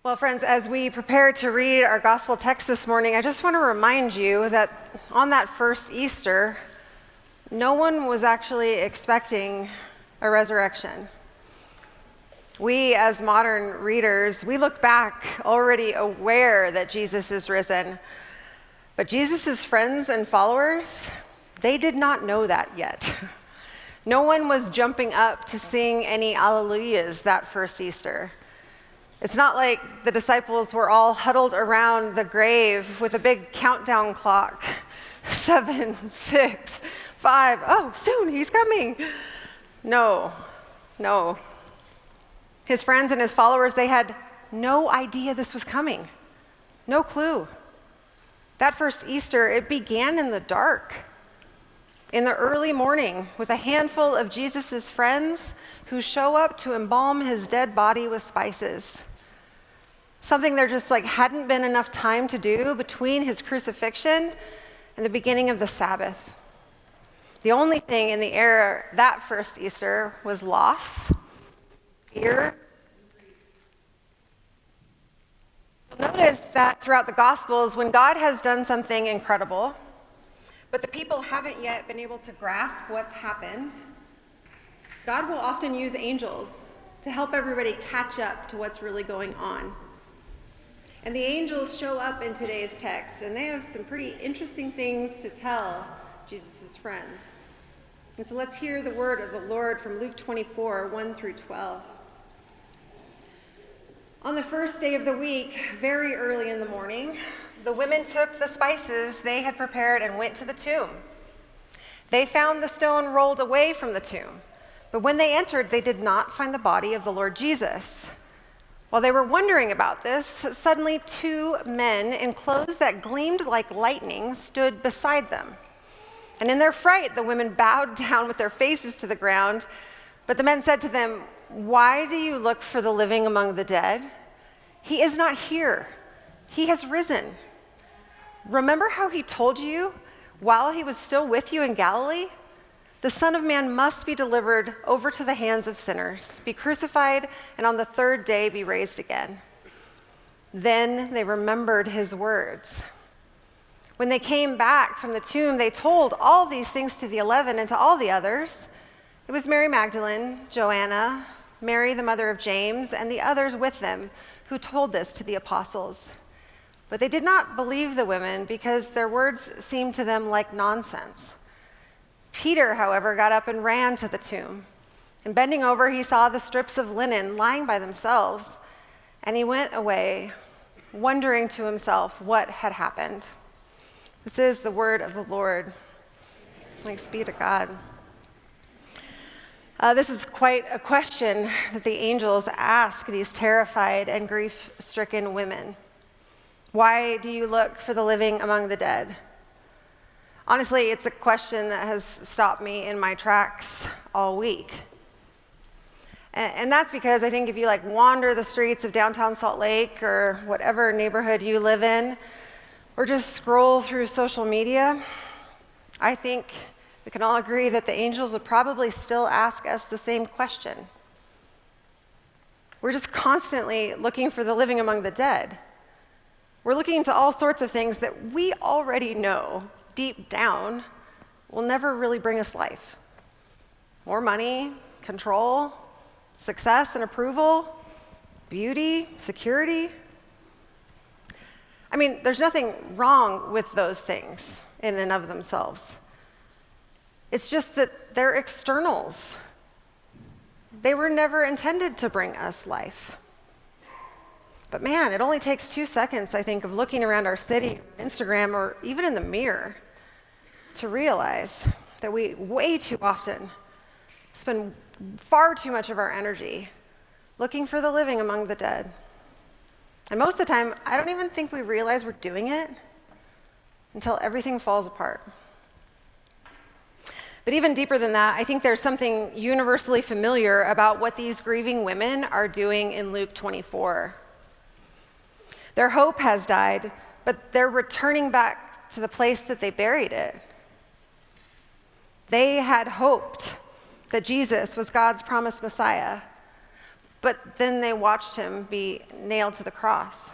Well, friends, as we prepare to read our gospel text this morning, I just want to remind you that on that first Easter, no one was actually expecting a resurrection. We, as modern readers, we look back already aware that Jesus is risen. But Jesus' friends and followers, they did not know that yet. No one was jumping up to sing any alleluias that first Easter. It's not like the disciples were all huddled around the grave with a big countdown clock. 7, 6, 5, oh, soon, he's coming. No. His friends and his followers, they had no idea this was coming. No clue. That first Easter, it began in the dark, in the early morning, with a handful of Jesus' friends who show up to embalm his dead body with spices. Something there just hadn't been enough time to do between his crucifixion and the beginning of the Sabbath. The only thing in the air that first Easter was loss, fear. Notice that throughout the Gospels, when God has done something incredible, but the people haven't yet been able to grasp what's happened, God will often use angels to help everybody catch up to what's really going on. And the angels show up in today's text, and they have some pretty interesting things to tell Jesus' friends. And so let's hear the word of the Lord from Luke 24, 1 through 12. On the first day of the week, very early in the morning, the women took the spices they had prepared and went to the tomb. They found the stone rolled away from the tomb, but when they entered, they did not find the body of the Lord Jesus. While they were wondering about this, suddenly 2 men in clothes that gleamed like lightning stood beside them. And in their fright, the women bowed down with their faces to the ground. But the men said to them, "Why do you look for the living among the dead? He is not here. He has risen. Remember how he told you while he was still with you in Galilee? The Son of Man must be delivered over to the hands of sinners, be crucified, and on the 3rd day be raised again." Then they remembered his words. When they came back from the tomb, they told all these things to the 11 and to all the others. It was Mary Magdalene, Joanna, Mary the mother of James, and the others with them who told this to the apostles. But they did not believe the women because their words seemed to them like nonsense. Peter, however, got up and ran to the tomb. And bending over, he saw the strips of linen lying by themselves, and he went away, wondering to himself what had happened. This is the word of the Lord. Thanks be to God. This is quite a question that the angels ask these terrified and grief-stricken women. Why do you look for the living among the dead? Honestly, it's a question that has stopped me in my tracks all week. And that's because I think if you wander the streets of downtown Salt Lake or whatever neighborhood you live in, or just scroll through social media, I think we can all agree that the angels would probably still ask us the same question. We're just constantly looking for the living among the dead. We're looking into all sorts of things that we already know deep down will never really bring us life. More money, control, success and approval, beauty, security. I mean, there's nothing wrong with those things in and of themselves. It's just that they're externals. They were never intended to bring us life. But man, it only takes 2 seconds, I think, of looking around our city, Instagram, or even in the mirror to realize that we way too often spend far too much of our energy looking for the living among the dead. And most of the time, I don't even think we realize we're doing it until everything falls apart. But even deeper than that, I think there's something universally familiar about what these grieving women are doing in Luke 24. Their hope has died, but they're returning back to the place that they buried it. They had hoped that Jesus was God's promised Messiah, but then they watched him be nailed to the cross.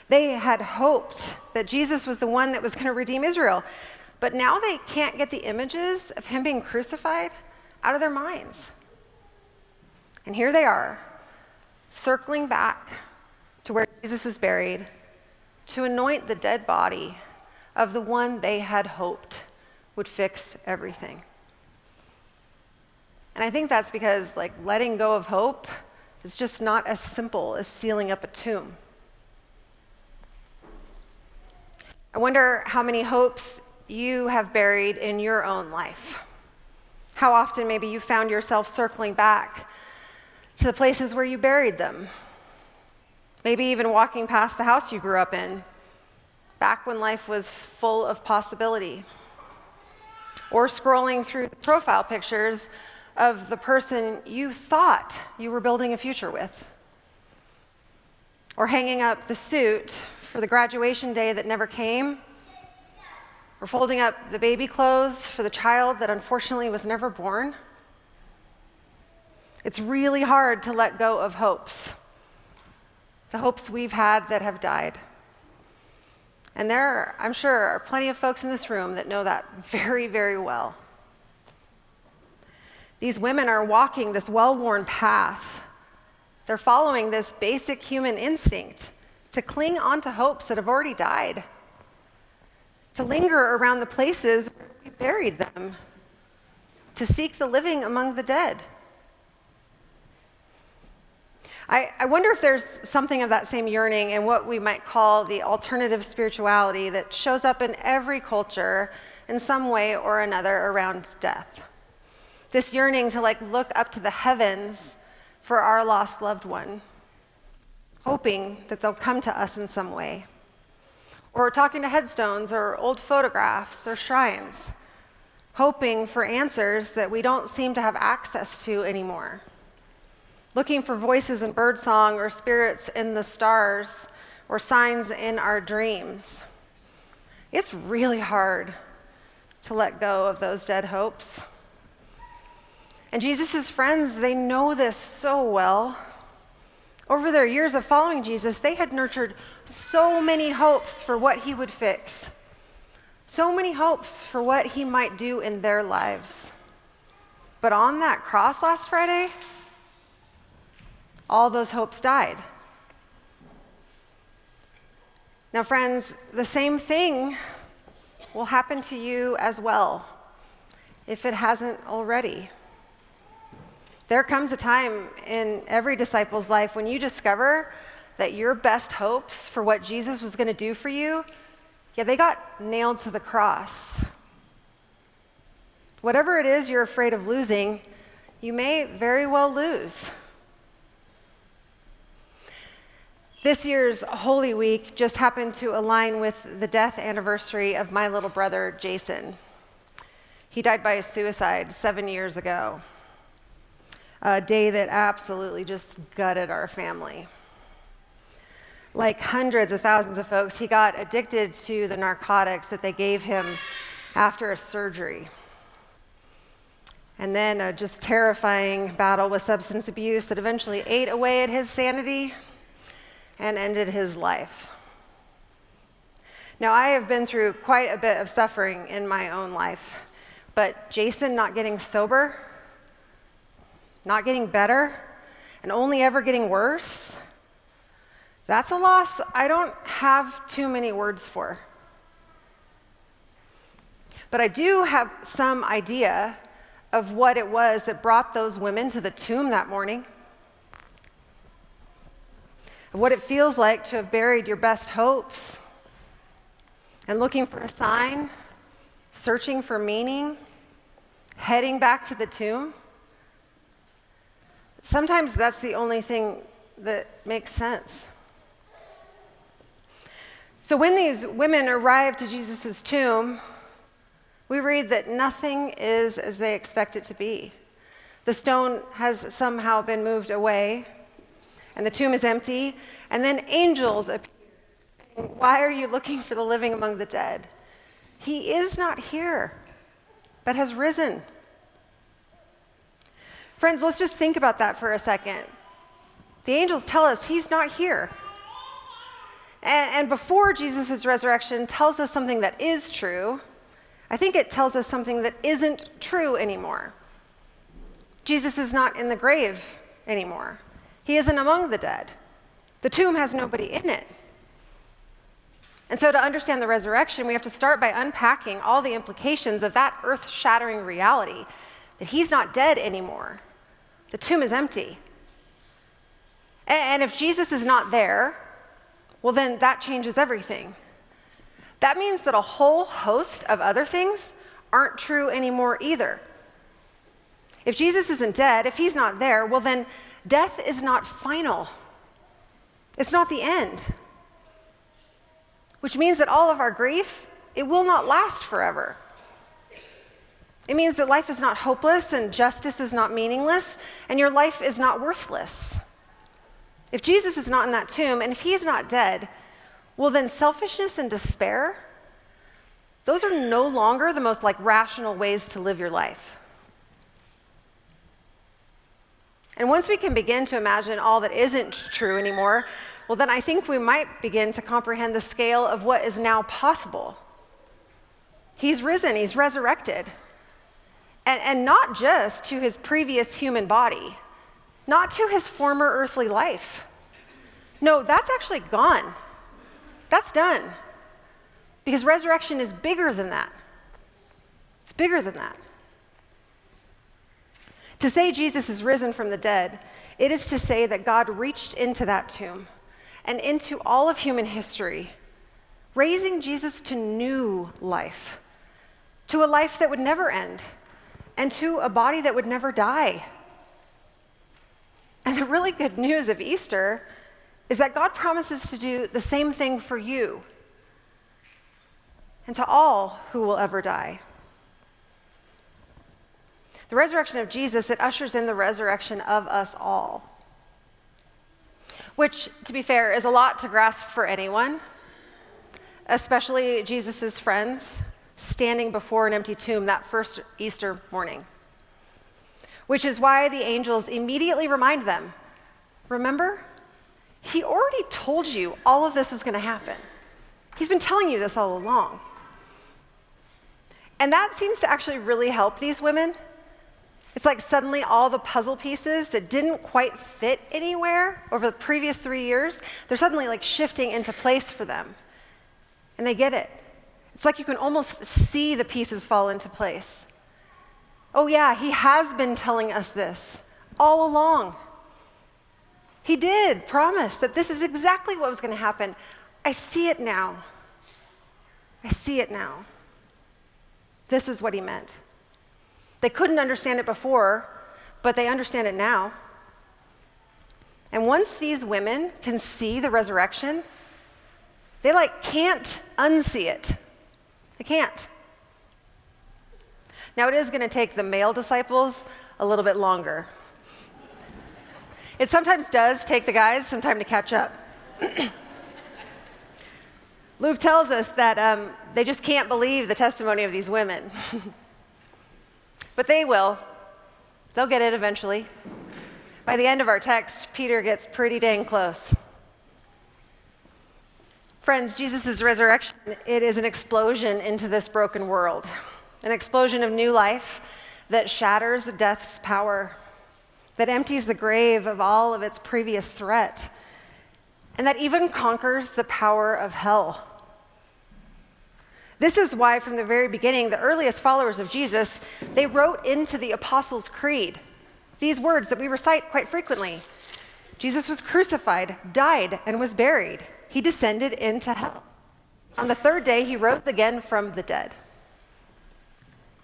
They had hoped that Jesus was the one that was going to redeem Israel, but now they can't get the images of him being crucified out of their minds. And here they are, circling back to where Jesus is buried to anoint the dead body of the one they had hoped would fix everything. And I think that's because letting go of hope is just not as simple as sealing up a tomb. I wonder how many hopes you have buried in your own life. How often maybe you found yourself circling back to the places where you buried them. Maybe even walking past the house you grew up in, back when life was full of possibility. Or scrolling through the profile pictures of the person you thought you were building a future with. Or hanging up the suit for the graduation day that never came. Or folding up the baby clothes for the child that unfortunately was never born. It's really hard to let go of hopes. The hopes we've had that have died. And there, I'm sure, are plenty of folks in this room that know that very, very well. These women are walking this well-worn path. They're following this basic human instinct to cling onto hopes that have already died, to linger around the places where we buried them, to seek the living among the dead. I wonder if there's something of that same yearning in what we might call the alternative spirituality that shows up in every culture in some way or another around death. This yearning to look up to the heavens for our lost loved one, hoping that they'll come to us in some way. Or talking to headstones or old photographs or shrines, hoping for answers that we don't seem to have access to anymore. Looking for voices in birdsong or spirits in the stars or signs in our dreams. It's really hard to let go of those dead hopes. And Jesus' friends, they know this so well. Over their years of following Jesus, they had nurtured so many hopes for what he would fix. So many hopes for what he might do in their lives. But on that cross last Friday, all those hopes died. Now, friends, the same thing will happen to you as well, if it hasn't already. There comes a time in every disciple's life when you discover that your best hopes for what Jesus was going to do for you, they got nailed to the cross. Whatever it is you're afraid of losing, you may very well lose. This year's Holy Week just happened to align with the death anniversary of my little brother, Jason. He died by suicide 7 years ago, a day that absolutely just gutted our family. Like hundreds of thousands of folks, he got addicted to the narcotics that they gave him after a surgery. And then a just terrifying battle with substance abuse that eventually ate away at his sanity and ended his life. Now, I have been through quite a bit of suffering in my own life, but Jason not getting sober, not getting better, and only ever getting worse, that's a loss I don't have too many words for. But I do have some idea of what it was that brought those women to the tomb that morning. Of what it feels like to have buried your best hopes and looking for a sign, searching for meaning, heading back to the tomb. Sometimes that's the only thing that makes sense. So when these women arrived to Jesus' tomb, we read that nothing is as they expect it to be. The stone has somehow been moved away, and the tomb is empty, and then angels appear. Why are you looking for the living among the dead? He is not here, but has risen. Friends, let's just think about that for a second. The angels tell us he's not here. And before Jesus' resurrection tells us something that is true, I think it tells us something that isn't true anymore. Jesus is not in the grave anymore. He isn't among the dead. The tomb has nobody in it. And so to understand the resurrection, we have to start by unpacking all the implications of that earth-shattering reality, that he's not dead anymore. The tomb is empty. And if Jesus is not there, well, then that changes everything. That means that a whole host of other things aren't true anymore either. If Jesus isn't dead, if he's not there, well, then death is not final. It's not the end. Which means that all of our grief, it will not last forever. It means that life is not hopeless and justice is not meaningless and your life is not worthless. If Jesus is not in that tomb and if he is not dead, well, then selfishness and despair, those are no longer the most rational ways to live your life. And once we can begin to imagine all that isn't true anymore, well, then I think we might begin to comprehend the scale of what is now possible. He's risen, he's resurrected. And not just to his previous human body, not to his former earthly life. No, that's actually gone. That's done. Because resurrection is bigger than that. It's bigger than that. To say Jesus is risen from the dead, it is to say that God reached into that tomb and into all of human history, raising Jesus to new life, to a life that would never end, and to a body that would never die. And the really good news of Easter is that God promises to do the same thing for you and to all who will ever die. The resurrection of Jesus, it ushers in the resurrection of us all, which, to be fair, is a lot to grasp for anyone, especially Jesus' friends standing before an empty tomb that first Easter morning. Which is why the angels immediately remind them, remember, he already told you all of this was going to happen. He's been telling you this all along. And that seems to actually really help these women. It's like suddenly all the puzzle pieces that didn't quite fit anywhere over the previous 3 years, they're suddenly shifting into place for them. And they get it. It's like you can almost see the pieces fall into place. Oh yeah, he has been telling us this all along. He did promise that this is exactly what was going to happen. I see it now. I see it now. This is what he meant. They couldn't understand it before, but they understand it now. And once these women can see the resurrection, they can't unsee it. They can't. Now, it is going to take the male disciples a little bit longer. It sometimes does take the guys some time to catch up. Luke tells us that they just can't believe the testimony of these women. But they will. They'll get it eventually. By the end of our text, Peter gets pretty dang close. Friends, Jesus' resurrection, it is an explosion into this broken world. An explosion of new life that shatters death's power, that empties the grave of all of its previous threat, and that even conquers the power of hell. This is why, from the very beginning, the earliest followers of Jesus, they wrote into the Apostles' Creed these words that we recite quite frequently. Jesus was crucified, died, and was buried. He descended into hell. On the third day, he rose again from the dead.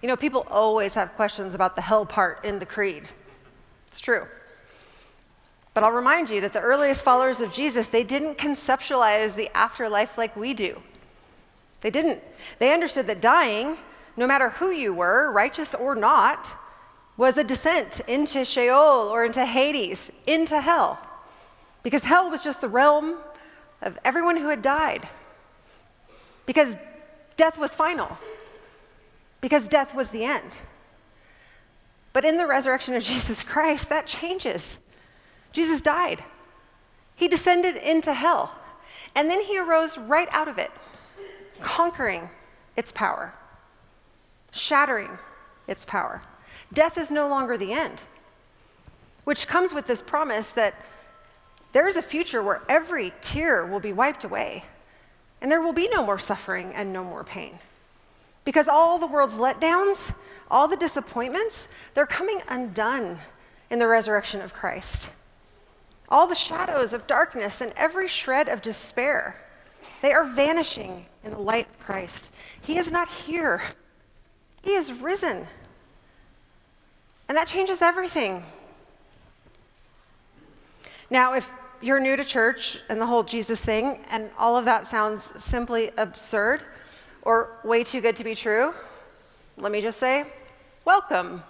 You know, people always have questions about the hell part in the creed. It's true. But I'll remind you that the earliest followers of Jesus, they didn't conceptualize the afterlife like we do. They didn't. They understood that dying, no matter who you were, righteous or not, was a descent into Sheol or into Hades, into hell. Because hell was just the realm of everyone who had died. Because death was final. Because death was the end. But in the resurrection of Jesus Christ, that changes. Jesus died. He descended into hell, and then he arose right out of it, conquering its power, shattering its power. Death is no longer the end, which comes with this promise that there is a future where every tear will be wiped away, and there will be no more suffering and no more pain. Because all the world's letdowns, all the disappointments, they're coming undone in the resurrection of Christ. All the shadows of darkness and every shred of despair, they are vanishing in the light of Christ. He is not here. He is risen. And that changes everything. Now, if you're new to church and the whole Jesus thing, and all of that sounds simply absurd or way too good to be true, let me just say, welcome.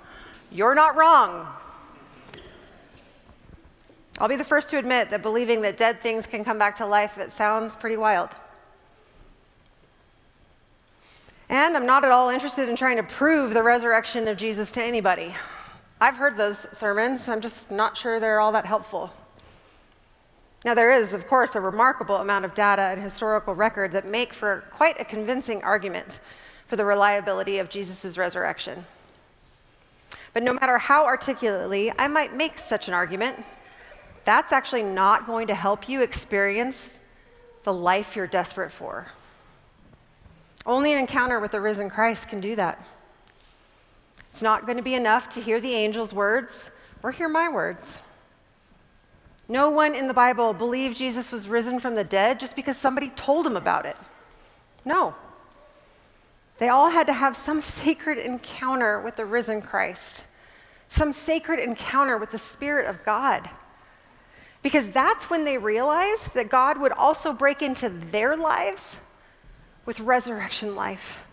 You're not wrong. I'll be the first to admit that believing that dead things can come back to life, it sounds pretty wild. And I'm not at all interested in trying to prove the resurrection of Jesus to anybody. I've heard those sermons. I'm just not sure they're all that helpful. Now, there is, of course, a remarkable amount of data and historical record that make for quite a convincing argument for the reliability of Jesus' resurrection. But no matter how articulately I might make such an argument, that's actually not going to help you experience the life you're desperate for. Only an encounter with the risen Christ can do that. It's not going to be enough to hear the angel's words or hear my words. No one in the Bible believed Jesus was risen from the dead just because somebody told him about it. No. They all had to have some sacred encounter with the risen Christ, some sacred encounter with the Spirit of God. Because that's when they realized that God would also break into their lives with resurrection life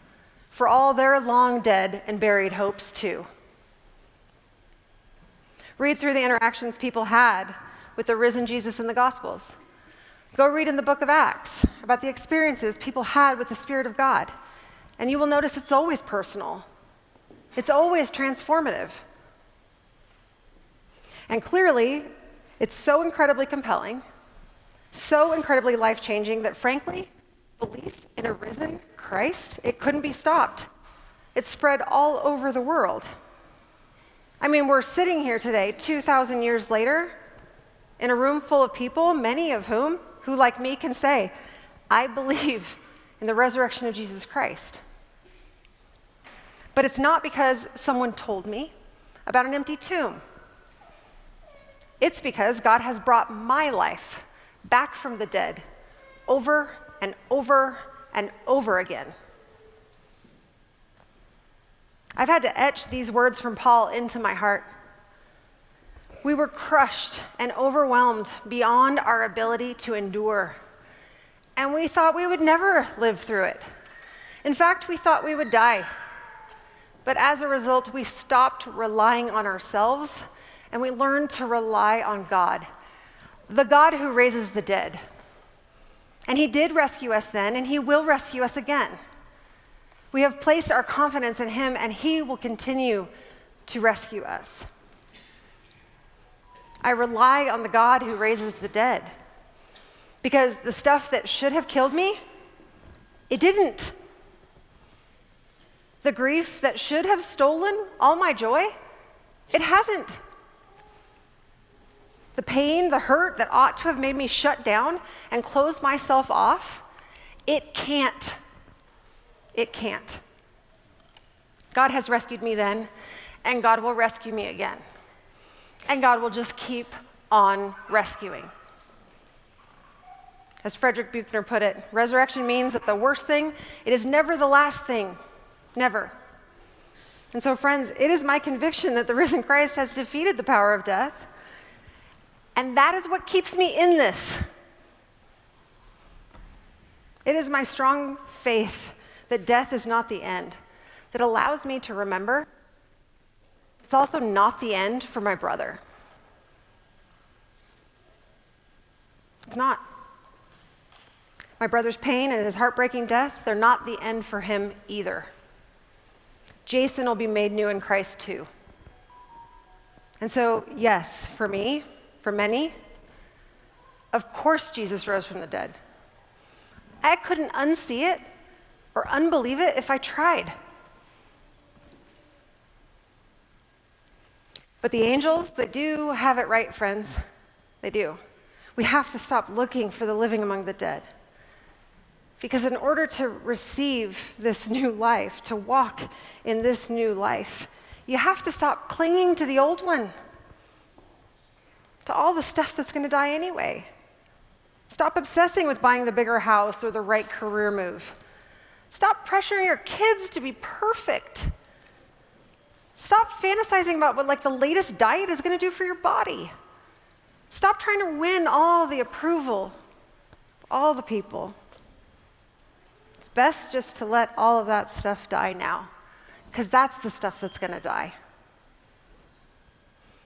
for all their long dead and buried hopes too. Read through the interactions people had with the risen Jesus in the Gospels. Go read in the book of Acts about the experiences people had with the Spirit of God, and you will notice it's always personal. It's always transformative. And clearly, it's so incredibly compelling, so incredibly life-changing that frankly, belief in a risen Christ, it couldn't be stopped. It spread all over the world. I mean, we're sitting here today, 2,000 years later, in a room full of people, many of whom, like me, can say, I believe in the resurrection of Jesus Christ. But it's not because someone told me about an empty tomb. It's because God has brought my life back from the dead over and over and over again. I've had to etch these words from Paul into my heart. We were crushed and overwhelmed beyond our ability to endure, and we thought we would never live through it. In fact, we thought we would die. But as a result, we stopped relying on ourselves, and we learned to rely on God, the God who raises the dead. And he did rescue us then, and he will rescue us again. We have placed our confidence in him, and he will continue to rescue us. I rely on the God who raises the dead, because the stuff that should have killed me, it didn't. The grief that should have stolen all my joy, it hasn't. The pain, the hurt that ought to have made me shut down and close myself off, it can't. It can't. God has rescued me then, and God will rescue me again. And God will just keep on rescuing. As Frederick Buechner put it, resurrection means that the worst thing, it is never the last thing. Never. And so, friends, it is my conviction that the risen Christ has defeated the power of death. And that is what keeps me in this. It is my strong faith that death is not the end that allows me to remember it's also not the end for my brother. It's not. My brother's pain and his heartbreaking death, they're not the end for him either. Jason will be made new in Christ too. And so, yes, for me, for many, Of course Jesus rose from the dead. I couldn't unsee it or unbelieve it if I tried. But the angels, they do have it right, friends. They do. We have to stop looking for the living among the dead. Because in order to receive this new life, to walk in this new life, you have to stop clinging to the old one, to all the stuff that's going to die anyway. Stop obsessing with buying the bigger house or the right career move. Stop pressuring your kids to be perfect. Stop fantasizing about what the latest diet is going to do for your body. Stop trying to win all the approval of all the people. It's best just to let all of that stuff die now, because that's the stuff that's going to die.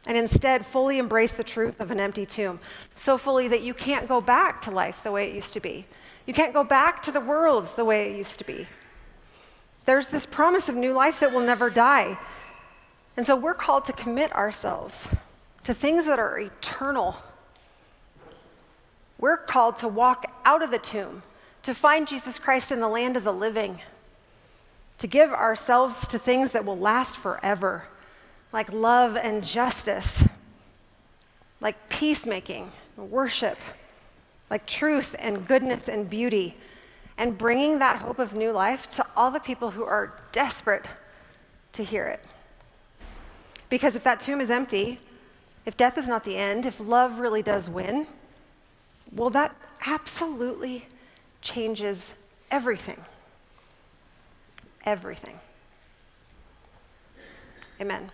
And instead, fully embrace the truth of an empty tomb, so fully that you can't go back to life the way it used to be. You can't go back to the world the way it used to be. There's this promise of new life that will never die. And so we're called to commit ourselves to things that are eternal. We're called to walk out of the tomb, to find Jesus Christ in the land of the living, to give ourselves to things that will last forever, like love and justice, like peacemaking, worship, like truth and goodness and beauty, and bringing that hope of new life to all the people who are desperate to hear it. Because if that tomb is empty, if death is not the end, if love really does win, well, that absolutely changes everything. Everything. Amen.